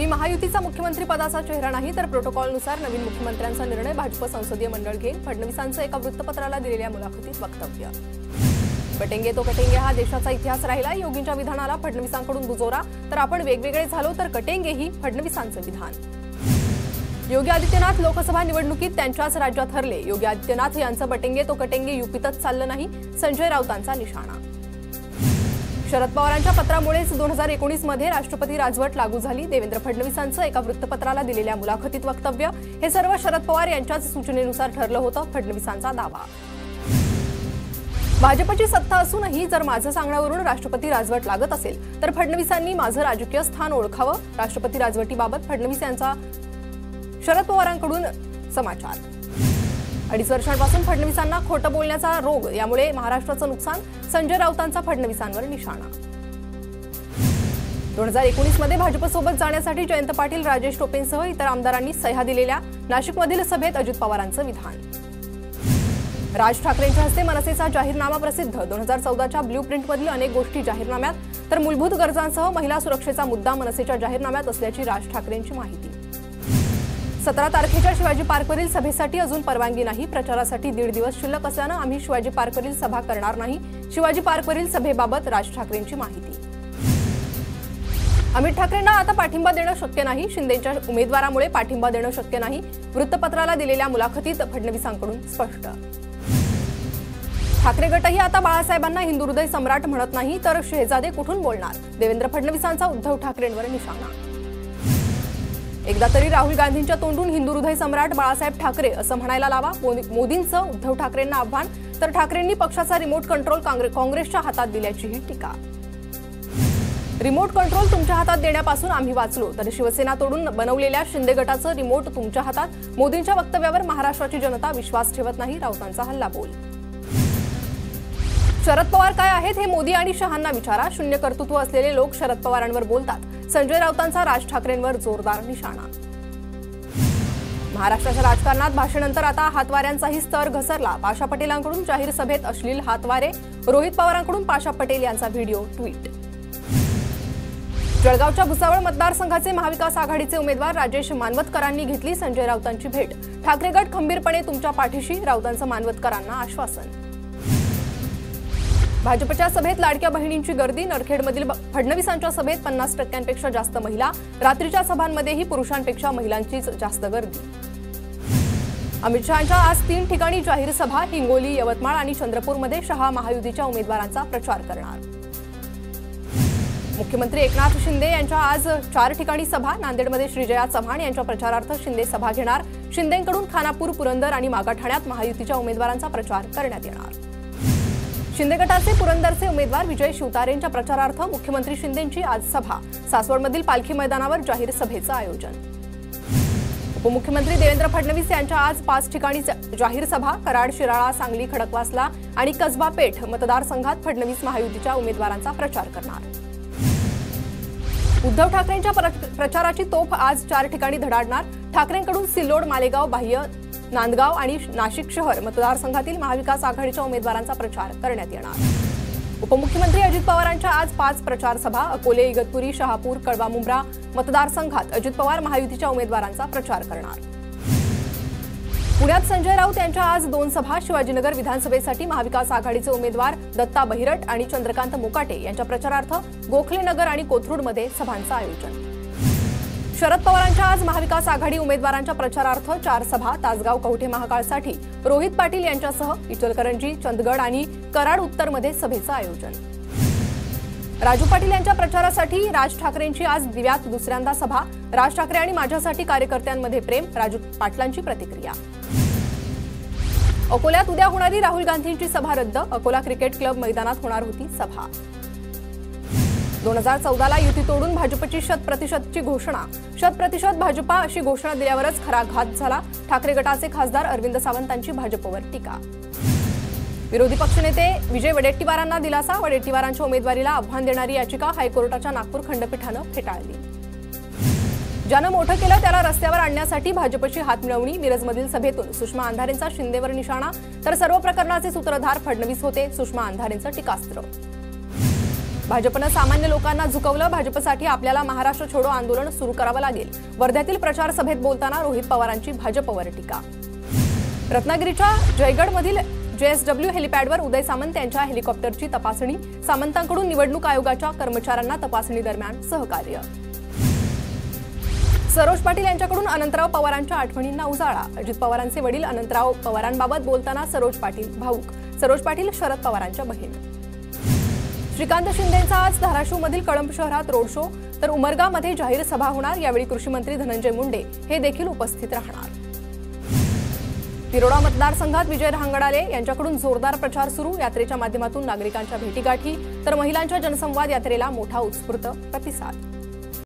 महायुतीचा मुख्यमंत्री पदाचा चेहरा नाही तर प्रोटोकॉलनुसार नवीन मुख्यमंत्र्यांचा निर्णय भाजप संसदीय मंडळ घेईल। फडणवीसांचं एका वृत्तपत्राला दिलेल्या मुलाखतीत वक्तव्य। कटेंगे तो कटेंगे हा देशाचा इतिहास राहिला। योगींच्या विधानाला फडणवीसांकडून दुजोरा, तर आपण वेगवेगळे झालो तर कटेंगे ही फडणवीसांचं विधान। योगी आदित्यनाथ लोकसभा निवडणुकीत त्यांच्याच राज्यात हरले। योगी आदित्यनाथ यांचं बटेंगे तो कटेंगे युपीतच चाललं नाही, संजय राऊतांचा निशाणा। शरद पवारांच्या पत्रामुळेच 2019 मध्ये राष्ट्रपती राजवट लागू झाली। देवेंद्र फडणवीसांचं एका वृत्तपत्राला दिलेल्या मुलाखतीत वक्तव्य। हे सर्व शरद पवार यांच्याच सूचनेनुसार ठरलं होतं, फडणवीसांचा दावा। भाजपची सत्ता असूनही जर माझं सांगण्यावरून राष्ट्रपती राजवट लागत असेल तर फडणवीसांनी माझं राजकीय स्थान ओळखावं। राष्ट्रपती राजवटीबाबत फडणवीस यांचा शरद पवारांकडून समाचार। 2.5 वर्षांपासून फडणवीसांना खोटं बोलण्याचा रोग, यामुळे महाराष्ट्राचं नुकसान, संजय राऊतांचा फडणवीसांवर निशाणा। 2019 मध्ये भाजपसोबत जाण्यासाठी जयंत पाटील, राजेश टोपेंसह इतर आमदारांनी सह्या दिलेल्या नाशिकमधील सभेत अजित पवारांचं विधान। राज ठाकरेंच्या हस्ते मनसेचा जाहीरनामा प्रसिद्ध। 2014च्या ब्ल्यूप्रिंटमधील अनेक गोष्टी जाहीरनाम्यात, तर मूलभूत गरजांसह महिला सुरक्षेचा मुद्दा मनसेच्या जाहीरनाम्यात असल्याची राज ठाकरेंची माहिती। 17 तारखेच्या शिवाजी पार्कवरील सभेसाठी अजून परवानगी नाही। प्रचारासाठी 1.5 दिवस शिल्लक असल्यानं आम्ही शिवाजी पार्कवरील सभा करणार नाही। शिवाजी पार्कवरील सभेबाबत राज ठाकरेंची माहिती। अमित ठाकरेंना आता पाठिंबा देणं शक्य नाही। शिंदेच्या उमेदवारामुळे पाठिंबा देणं शक्य नाही। वृत्तपत्राला दिलेल्या मुलाखतीत फडणवीसांकडून स्पष्ट। ठाकरे गटही आता बाळासाहेबांना हिंदू हृदय सम्राट म्हणत नाही, तर शहजादे कुठून बोलणार? देवेंद्र फडणवीसांचा उद्धव ठाकरेंवर निशाणा। एकदा तरी राहुल गांधींच्या तोंडून हिंदू हृदय सम्राट बाळासाहेब ठाकरे असं म्हणायला लावा। मोदींचं उद्धव ठाकरेंना आव्हान, तर ठाकरेंनी पक्षाचा रिमोट कंट्रोल काँग्रेसच्या हातात दिल्याचीही टीका। रिमोट कंट्रोल तुमच्या हातात देण्यापासून आम्ही वाचलो, तर शिवसेना तोडून बनवलेल्या शिंदे गटाचं रिमोट तुमच्या हातात। मोदींच्या वक्तव्यावर महाराष्ट्राची जनता विश्वास ठेवत नाही, राऊतांचा हल्लाबोल। शरद पवार काय आहेत हे मोदी आणि शहांना विचारा। शून्य कर्तृत्व असलेले लोक शरद पवारांवर बोलतात। संजय राऊतांचा राज ठाकरेंवर जोरदार निशाणा। महाराष्ट्राच्या राजकारणात भाषणानंतर आता हातवाऱ्यांचाही स्तर घसरला। पाशा पटेलांकडून जाहीर सभेत अश्लील हातवारे, रोहित पवारांकडून पाशा पटेल यांचा व्हिडिओ ट्विट। जळगावच्या भुसावळ मतदारसंघाचे महाविकास आघाडीचे उमेदवार राजेश मानवतकरांनी घेतली संजय राऊतांची भेट। ठाकरे गट खंबीरपणे तुमच्या पाठीशी, राऊतांचं मानवतकरांना आश्वासन। भाजपच्या सभेत लाडक्या बहिणींची गर्दी। नरखेडमधील फडणवीसांच्या सभेत 50% जास्त महिला। रात्रीच्या सभांमध्येही पुरुषांपेक्षा महिलांचीच जास्त गर्दी। अमित शहांच्या आज 3 ठिकाणी जाहीर सभा। हिंगोली, यवतमाळ आणि चंद्रपूरमध्ये शहा महायुतीच्या उमेदवारांचा प्रचार करणार। मुख्यमंत्री एकनाथ शिंदे यांच्या आज 4 ठिकाणी सभा। नांदेडमध्ये श्रीजया चव्हाण यांच्या प्रचारार्थ शिंदे सभा घेणार। शिंदेंकडून खानापूर, पुरंदर आणि मागाठाण्यात महायुतीच्या उमेदवारांचा प्रचार करण्यात येणार। शिंदे गटाचे पुरंदरचे उमेदवार विजय शिवतारेंच्या प्रचारार्थ मुख्यमंत्री शिंदेंची आज सभा। सासवडमधील पालखी मैदानावर जाहीर सभेचं आयोजन। उपमुख्यमंत्री देवेंद्र फडणवीस यांच्या आज 5 ठिकाणी जाहीर सभा। कराड, शिराळा, सांगली, खडकवासला आणि कसबा पेठ मतदारसंघात फडणवीस महायुतीच्या उमेदवारांचा प्रचार करणार। उद्धव ठाकरेंच्या प्रचाराची तोफ आज 4 ठिकाणी धडाडणार। ठाकरेंकडून सिल्लोड, मालेगाव, बाह्य, नांदगाव आणि नाशिक शहर मतदारसंघातील महाविकास आघाडीच्या उमेदवारांचा प्रचार करण्यात येणार। उपमुख्यमंत्री अजित पवारांच्या आज 5 प्रचार सभा। अकोले, इगतपुरी, शहापूर, कळवा, मुंब्रा मतदारसंघात अजित पवार महायुतीच्या उमेदवारांचा प्रचार करणार। पुण्यात संजय राऊत यांच्या आज 2 सभा। शिवाजीनगर विधानसभेसाठी महाविकास आघाडीचे उमेदवार दत्ता बहिरट आणि चंद्रकांत मोकाटे यांच्या प्रचारार्थ गोखलेनगर आणि कोथरूडमध्ये सभांचं आयोजन। शरद पवारांच्या आज महाविकास आघाडी उमेदवारांच्या प्रचारार्थ 4 सभा। तासगाव, कवठे महाकाळसाठी रोहित पाटील यांच्यासह इचलकरंजी, चंदगड आणि कराड उत्तरमध्ये सभेचं आयोजन। राजू पाटील यांच्या प्रचारासाठी राज ठाकरेंची आज दिव्यात दुसऱ्यांदा सभा। राज ठाकरे आणि माझ्यासाठी कार्यकर्त्यांमध्ये प्रेम, राजू पाटलांची प्रतिक्रिया। अकोल्यात उद्या होणारी राहुल गांधींची सभा रद्द। अकोला क्रिकेट क्लब मैदानात होणार होती सभा। 2014ला युती तोडून भाजपची 100% घोषणा। 100% भाजपा अशी घोषणा दिल्यावरच खरा घात झाला। ठाकरे गटाचे खासदार अरविंद सावंतांची भाजपवर टीका। विरोधी पक्षनेते विजय वडेट्टीवारांना दिलासा। वडेट्टीवारांच्या उमेदवारीला आव्हान देणारी याचिका हायकोर्टाच्या नागपूर खंडपीठानं फेटाळली। ज्यानं मोठं केलं त्याला रस्त्यावर आणण्यासाठी भाजपची हातमिळवणी। मिरजमधील सभेतून सुषमा अंधारेंचा शिंदेवर निशाणा, तर सर्व प्रकरणाचे सूत्रधार फडणवीस होते, सुषमा अंधारेंचं टीकास्त्र। भाजपनं सामान्य लोकांना झुकवलं, भाजपसाठी आपल्याला महाराष्ट्र छोडो आंदोलन सुरू करावं लागेल. वर्ध्यातील प्रचार सभेत बोलताना रोहित पवारांची भाजपवर टीका. रत्नागिरीच्या जयगडमधील JSW हेलिपॅडवर उदय सामंत यांच्या हेलिकॉप्टरची तपासणी. सामंतांकडून निवडणूक आयोगाच्या कर्मचाऱ्यांना तपासणी दरम्यान सहकार्य. सरोज पाटील यांच्याकडून अनंतराव पवारांच्या आठवणींना उजाळा. अजित पवारांचे वडील अनंतराव पवारांबाबत बोलताना सरोज पाटील भाऊक. सरोज पाटील शरद पवारांच्या बहीण. श्रीकांत शिंदेंचा आज धाराशिवमधील कळंब शहरात रोड शो, तर उमरगामध्ये जाहीर सभा होणार. यावेळी कृषी मंत्री धनंजय मुंडे हे देखील उपस्थित राहणार. तिरोडा मतदारसंघात विजय रहांगडाले यांच्याकडून जोरदार प्रचार सुरू. यात्रेच्या माध्यमातून नागरिकांच्या भेटीगाठी, तर महिलांच्या जनसंवाद यात्रेला मोठा उत्स्फूर्त प्रतिसाद.